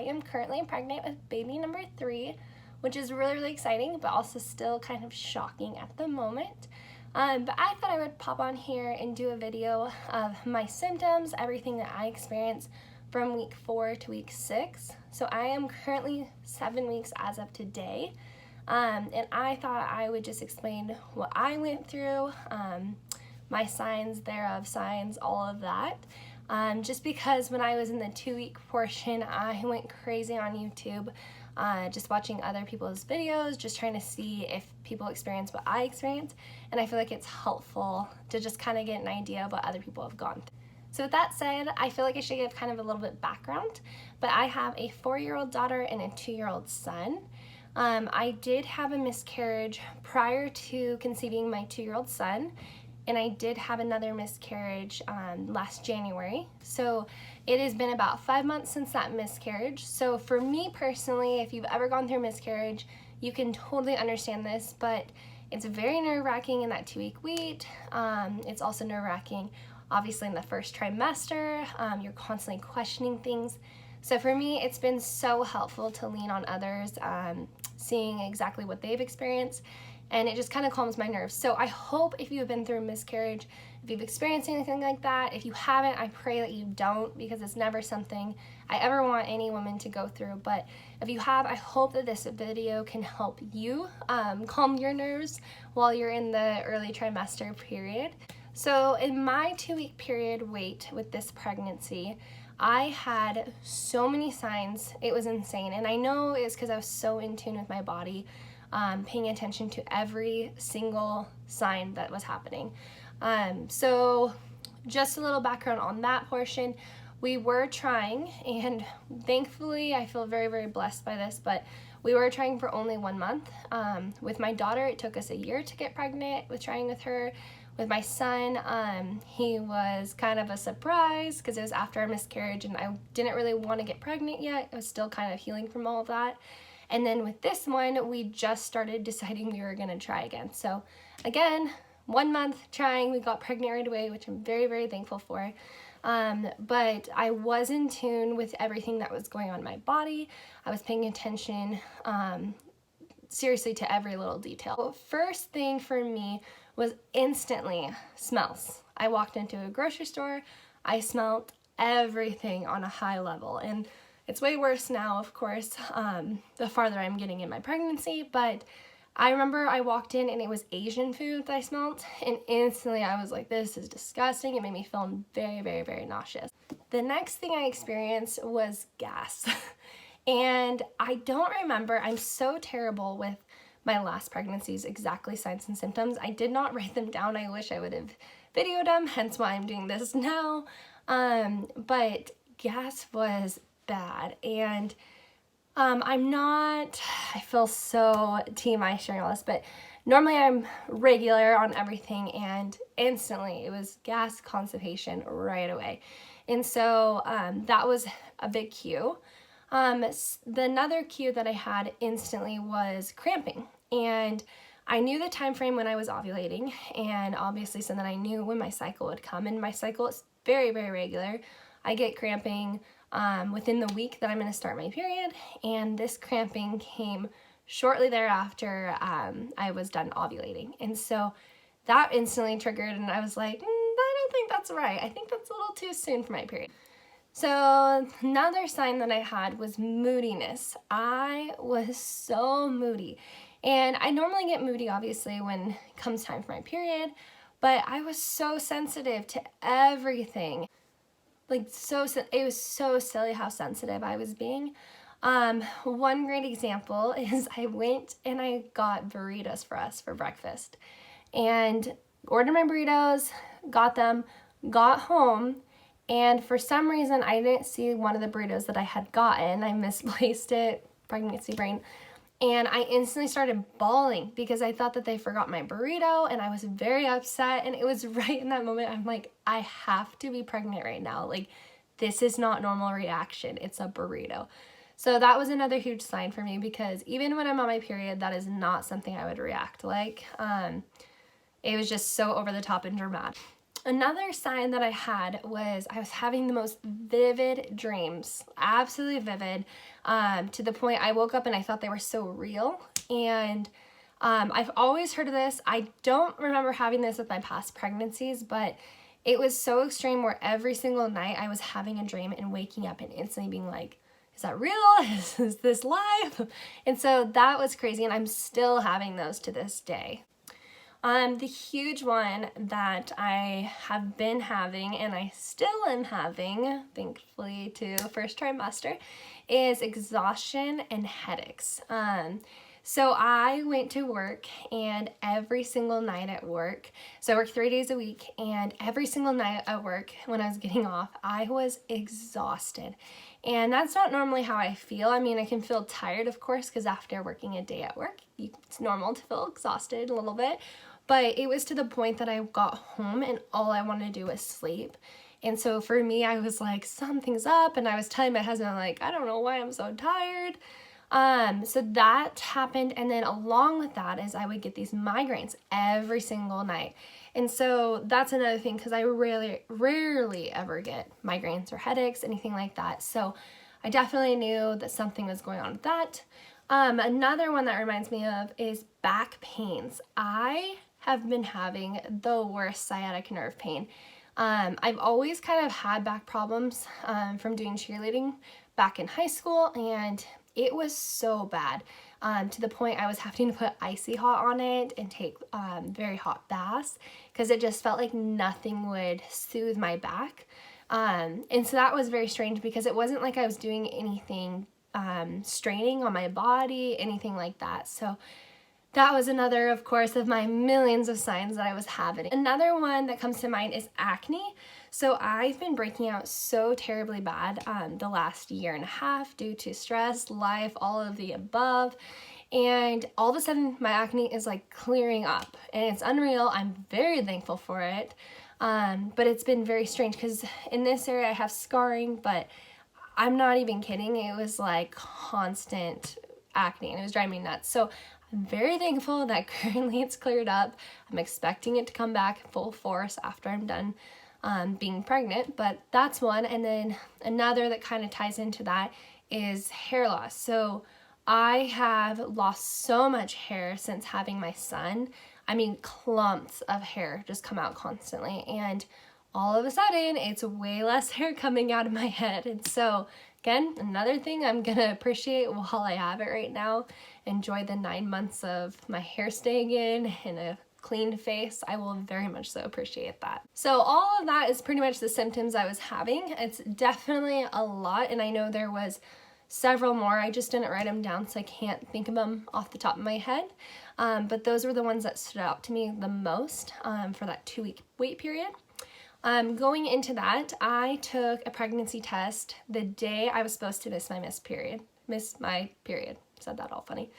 I am currently pregnant with baby number 3, which is really, really exciting, but also still kind of shocking at the moment. But I thought I would pop on here and do a video of my symptoms, everything that I experienced from week 4 to week 6. So I am currently 7 weeks as of today. And I thought I would just explain what I went through, my signs thereof, signs, all of that. Just because when I was in the 2-week portion, I went crazy on YouTube, just watching other people's videos, just trying to see if people experience what I experienced. And I feel like it's helpful to just kind of get an idea of what other people have gone through. So with that said, I feel like I should give kind of a little bit background, but I have a 4-year-old daughter and a 2-year-old son. I did have a miscarriage prior to conceiving my 2-year-old son, and I did have another miscarriage last January. So it has been about 5 months since that miscarriage. So for me personally, if you've ever gone through a miscarriage, you can totally understand this, but it's very nerve-wracking in that 2-week wait. It's also nerve-wracking obviously in the first trimester. You're constantly questioning things. So for me, it's been so helpful to lean on others, seeing exactly what they've experienced, and it just kind of calms my nerves. So I hope if you've been through a miscarriage, if you've experienced anything like that, if you haven't, I pray that you don't, because it's never something I ever want any woman to go through. But if you have, I hope that this video can help you calm your nerves while you're in the early trimester period. So in my 2-week period wait with this pregnancy, I had so many signs, it was insane. And I know it's because I was so in tune with my body, paying attention to every single sign that was happening. So just a little background on that portion. We were trying, and thankfully I feel very, very blessed by this, but we were trying for only 1 month. With my daughter, it took us a year to get pregnant with trying with her. With my son, he was kind of a surprise because it was after a miscarriage and I didn't really want to get pregnant yet. I was still kind of healing from all of that. And then with this one, we just started deciding we were going to try again. So again, 1 month trying, we got pregnant right away, which I'm very, very thankful for. But I was in tune with everything that was going on in my body. I was paying attention seriously to every little detail. First thing for me was instantly smells. I walked into a grocery store, I smelled everything on a high level, and it's way worse now, of course, the farther I'm getting in my pregnancy, but I remember I walked in and it was Asian food that I smelled, and instantly I was like, this is disgusting. It made me feel very, very, very nauseous. The next thing I experienced was gas. And I don't remember, I'm so terrible with my last pregnancy's exactly signs and symptoms. I did not write them down. I wish I would have videoed them, hence why I'm doing this now. But gas was bad, and I feel so TMI sharing all this, but normally I'm regular on everything, and instantly it was gas, constipation right away. And so that was a big cue. Another cue that I had instantly was cramping, and I knew the time frame when I was ovulating, and obviously so that I knew when my cycle would come, and my cycle is very, very regular. I get cramping within the week that I'm going to start my period, and this cramping came shortly thereafter I was done ovulating, and so that instantly triggered, and I was like, I don't think that's right. I think that's a little too soon for my period. So another sign that I had was moodiness. I was so moody, and I normally get moody obviously when it comes time for my period, but I was so sensitive to everything. Like it was so silly how sensitive I was being. One great example is I went and I got burritos for us for breakfast, and ordered my burritos, got them, got home, and for some reason, I didn't see one of the burritos that I had gotten. I misplaced it, pregnancy brain, and I instantly started bawling because I thought that they forgot my burrito, and I was very upset, and it was right in that moment, I'm like, I have to be pregnant right now. Like, this is not normal reaction. It's a burrito. So that was another huge sign for me, because even when I'm on my period, that is not something I would react like. It was just so over the top and dramatic. Another sign that I had was I was having the most vivid dreams, absolutely vivid, to the point I woke up and I thought they were so real. And I've always heard of this. I don't remember having this with my past pregnancies, but it was so extreme where every single night I was having a dream and waking up and instantly being like, is that real? Is this live? And so that was crazy, and I'm still having those to this day. The huge one that I have been having, and I still am having, thankfully to first trimester, is exhaustion and headaches. So I went to work, and every single night at work, so I work 3 days a week, and every single night at work when I was getting off, I was exhausted. And that's not normally how I feel. I mean, I can feel tired, of course, because after working a day at work, it's normal to feel exhausted a little bit. But it was to the point that I got home and all I wanted to do was sleep. And so for me, I was like, something's up. And I was telling my husband, I'm like, I don't know why I'm so tired. So that happened. And then along with that is I would get these migraines every single night. And so that's another thing, because I rarely ever get migraines or headaches, anything like that. So I definitely knew that something was going on with that. Another one that reminds me of is back pains. I have been having the worst sciatic nerve pain. I've always kind of had back problems from doing cheerleading back in high school, and it was so bad to the point I was having to put icy hot on it and take very hot baths because it just felt like nothing would soothe my back. And so that was very strange because it wasn't like I was doing anything straining on my body, anything like that. So that was another, of course, of my millions of signs that I was having. Another one that comes to mind is acne. So I've been breaking out so terribly bad the last year and a half due to stress, life, all of the above. And all of a sudden my acne is like clearing up and it's unreal. I'm very thankful for it. But it's been very strange because in this area I have scarring, but I'm not even kidding. It was like constant acne and it was driving me nuts. So I'm very thankful that currently it's cleared up. I'm expecting it to come back full force after I'm done being pregnant, but that's one. And then another that kind of ties into that is hair loss. So I have lost so much hair since having my son. I mean, clumps of hair just come out constantly, and all of a sudden it's way less hair coming out of my head. And so again, another thing I'm gonna appreciate while I have it right now, enjoy the 9 months of my hair staying in and a clean face. I will very much so appreciate that. So all of that is pretty much the symptoms I was having. It's definitely a lot, and I know there was several more. I just didn't write them down, so I can't think of them off the top of my head. But those were the ones that stood out to me the most for that 2-week wait period. Going into that, I took a pregnancy test the day I was supposed to miss my period. Said that all funny.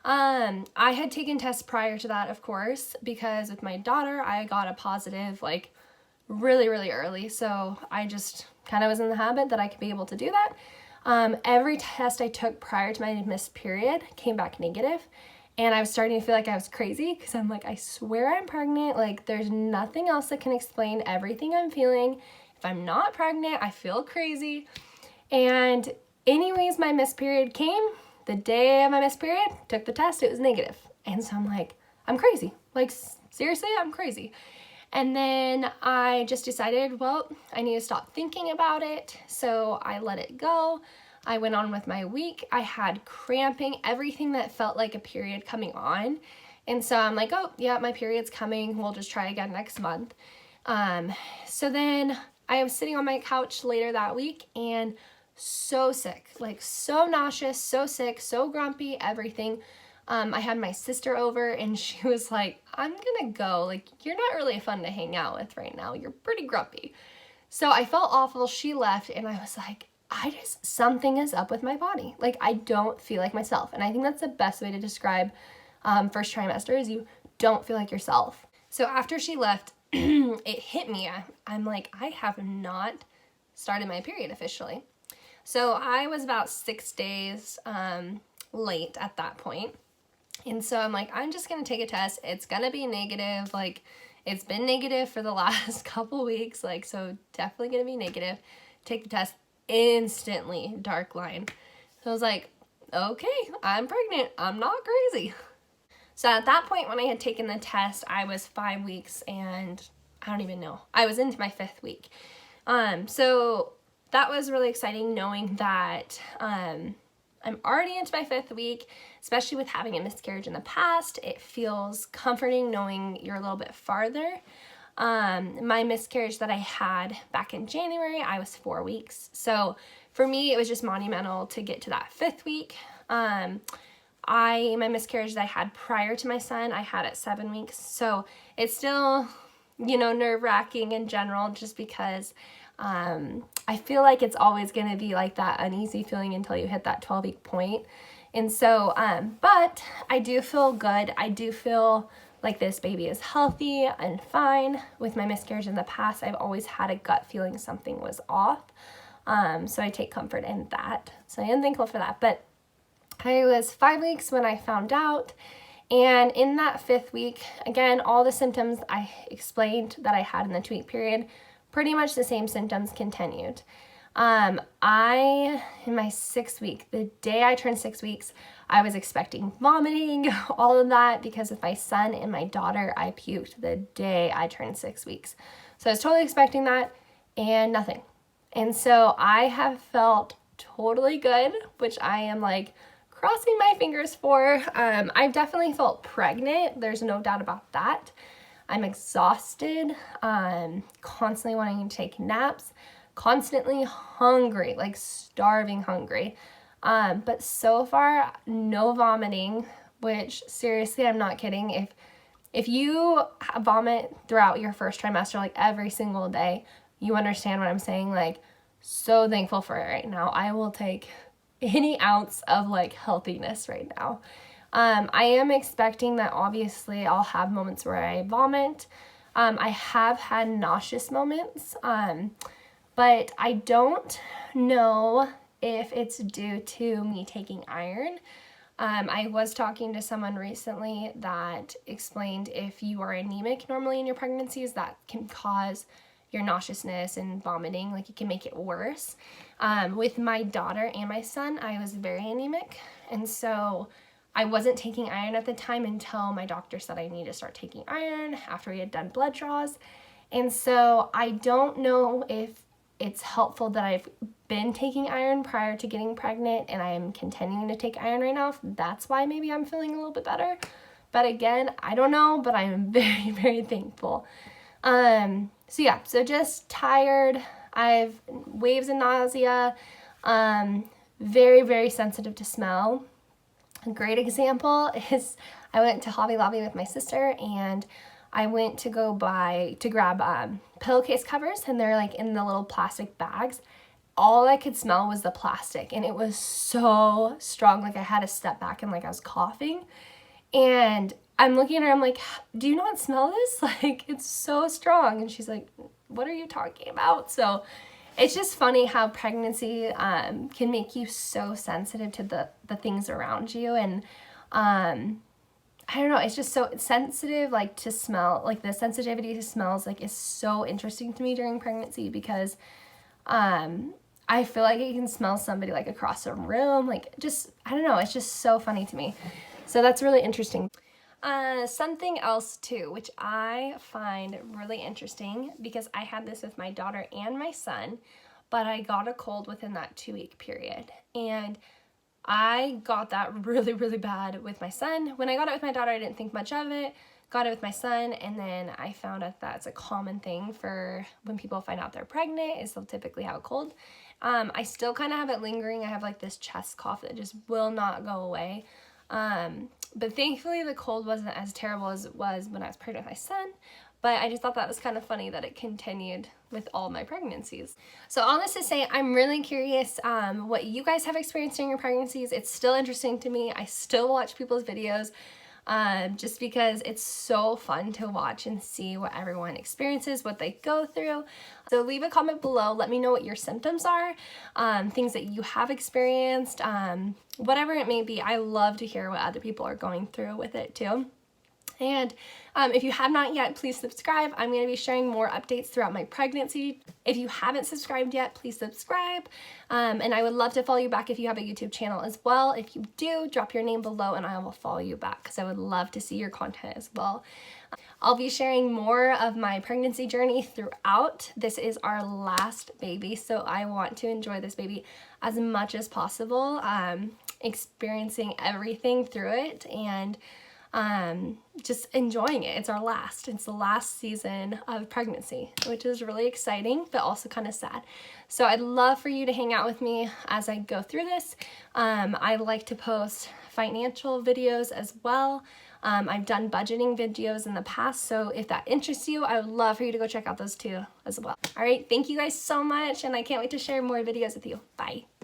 I had taken tests prior to that, of course, because with my daughter, I got a positive like really, really early. So I just kind of was in the habit that I could be able to do that. Every test I took prior to my missed period came back negative. And I was starting to feel like I was crazy because I'm like, I swear I'm pregnant. Like, there's nothing else that can explain everything I'm feeling. If I'm not pregnant, I feel crazy. And anyways, my missed period came. The day of my missed period, took the test, it was negative. And so I'm like, I'm crazy. Like, seriously, I'm crazy. And then I just decided, well, I need to stop thinking about it. So I let it go. I went on with my week. I had cramping, everything that felt like a period coming on. And so I'm like, oh yeah, my period's coming. We'll just try again next month. So then I was sitting on my couch later that week and so sick, like so nauseous, so sick, so grumpy, everything. I had my sister over and she was like, I'm gonna go. Like, you're not really fun to hang out with right now. You're pretty grumpy. So I felt awful. She left and I was like, something is up with my body. Like, I don't feel like myself. And I think that's the best way to describe first trimester is you don't feel like yourself. So after she left, it hit me. I'm like, I have not started my period officially. So I was about 6 days late at that point. And so I'm like, I'm just going to take a test. It's going to be negative. Like, It's been negative for the last couple weeks, like, so definitely gonna be negative. Take the test, instantly dark line. So I was like, okay, I'm pregnant. I'm not crazy. So at that point, when I had taken the test, I was 5 weeks and I don't even know. I was into my 5th week. So that was really exciting, knowing that I'm already into my 5th week, especially with having a miscarriage in the past. It feels comforting knowing you're a little bit farther. My miscarriage that I had back in January, I was 4 weeks. So for me, it was just monumental to get to that 5th week. My miscarriage that I had prior to my son, I had at 7 weeks. So it's still, nerve-wracking in general, just because I feel like it's always going to be like that uneasy feeling until you hit that 12-week point. And so, but I do feel good. I do feel like this baby is healthy and fine. With my miscarriage in the past, I've always had a gut feeling something was off. So I take comfort in that. So I am thankful for that. But I was 5 weeks when I found out. And in that 5th week, again, all the symptoms I explained that I had in the 2-week period, pretty much the same symptoms continued. In my 6th week, the day I turned 6 weeks, I was expecting vomiting, all of that, because with my son and my daughter, I puked the day I turned 6 weeks. So I was totally expecting that, and nothing. And so I have felt totally good, which I am like crossing my fingers for. I've definitely felt pregnant. There's no doubt about that. I'm exhausted, constantly wanting to take naps, constantly hungry, like starving hungry. But so far, no vomiting, which seriously, I'm not kidding. If you vomit throughout your first trimester, like every single day, you understand what I'm saying. Like, so thankful for it right now. I will take any ounce of like healthiness right now. I am expecting that obviously I'll have moments where I vomit. I have had nauseous moments, but I don't know if it's due to me taking iron. I was talking to someone recently that explained if you are anemic normally in your pregnancies, that can cause your nauseousness and vomiting, like it can make it worse. With my daughter and my son, I was very anemic, and so I wasn't taking iron at the time until my doctor said I need to start taking iron after we had done blood draws. And so I don't know if it's helpful that I've been taking iron prior to getting pregnant and I'm continuing to take iron right now. That's why maybe I'm feeling a little bit better. But again, I don't know, but I'm very, very thankful. So just tired. I've waves and nausea, very, very sensitive to smell. A great example is I went to Hobby Lobby with my sister, and I went to grab pillowcase covers, and they're like in the little plastic bags. All I could smell was the plastic, and it was so strong. Like I had to step back and like I was coughing, and I'm looking at her, I'm like, do you not smell this? Like, it's so strong. And she's like, what are you talking about? So it's just funny how pregnancy can make you so sensitive to the things around you. And I don't know, it's just so sensitive, like to smell, like the sensitivity to smells, like is so interesting to me during pregnancy, because I feel like I can smell somebody like across the room, like just, I don't know, it's just so funny to me. So that's really interesting. Something else too, which I find really interesting, because I had this with my daughter and my son, but I got a cold within that 2-week period. And I got that really, really bad with my son. When I got it with my daughter, I didn't think much of it. Got it with my son, and then I found out that's a common thing for when people find out they're pregnant, is they'll typically have a cold. I still kind of have it lingering. I have like this chest cough that just will not go away. But thankfully the cold wasn't as terrible as it was when I was pregnant with my son. But I just thought that was kind of funny that it continued with all my pregnancies. So all this to say, I'm really curious what you guys have experienced during your pregnancies. It's still interesting to me. I still watch people's videos just because it's so fun to watch and see what everyone experiences, what they go through. So leave a comment below. Let me know what your symptoms are, things that you have experienced, whatever it may be. I love to hear what other people are going through with it too. And if you have not yet, please subscribe. I'm going to be sharing more updates throughout my pregnancy. If you haven't subscribed yet, please subscribe. And I would love to follow you back if you have a YouTube channel as well. If you do, drop your name below and I will follow you back because I would love to see your content as well. I'll be sharing more of my pregnancy journey throughout. This is our last baby, so I want to enjoy this baby as much as possible, experiencing everything through it and just enjoying it. It's the last season of pregnancy, which is really exciting, but also kind of sad. So I'd love for you to hang out with me as I go through this. I like to post financial videos as well. I've done budgeting videos in the past, so if that interests you, I would love for you to go check out those too as well. All right, thank you guys so much, and I can't wait to share more videos with you. Bye.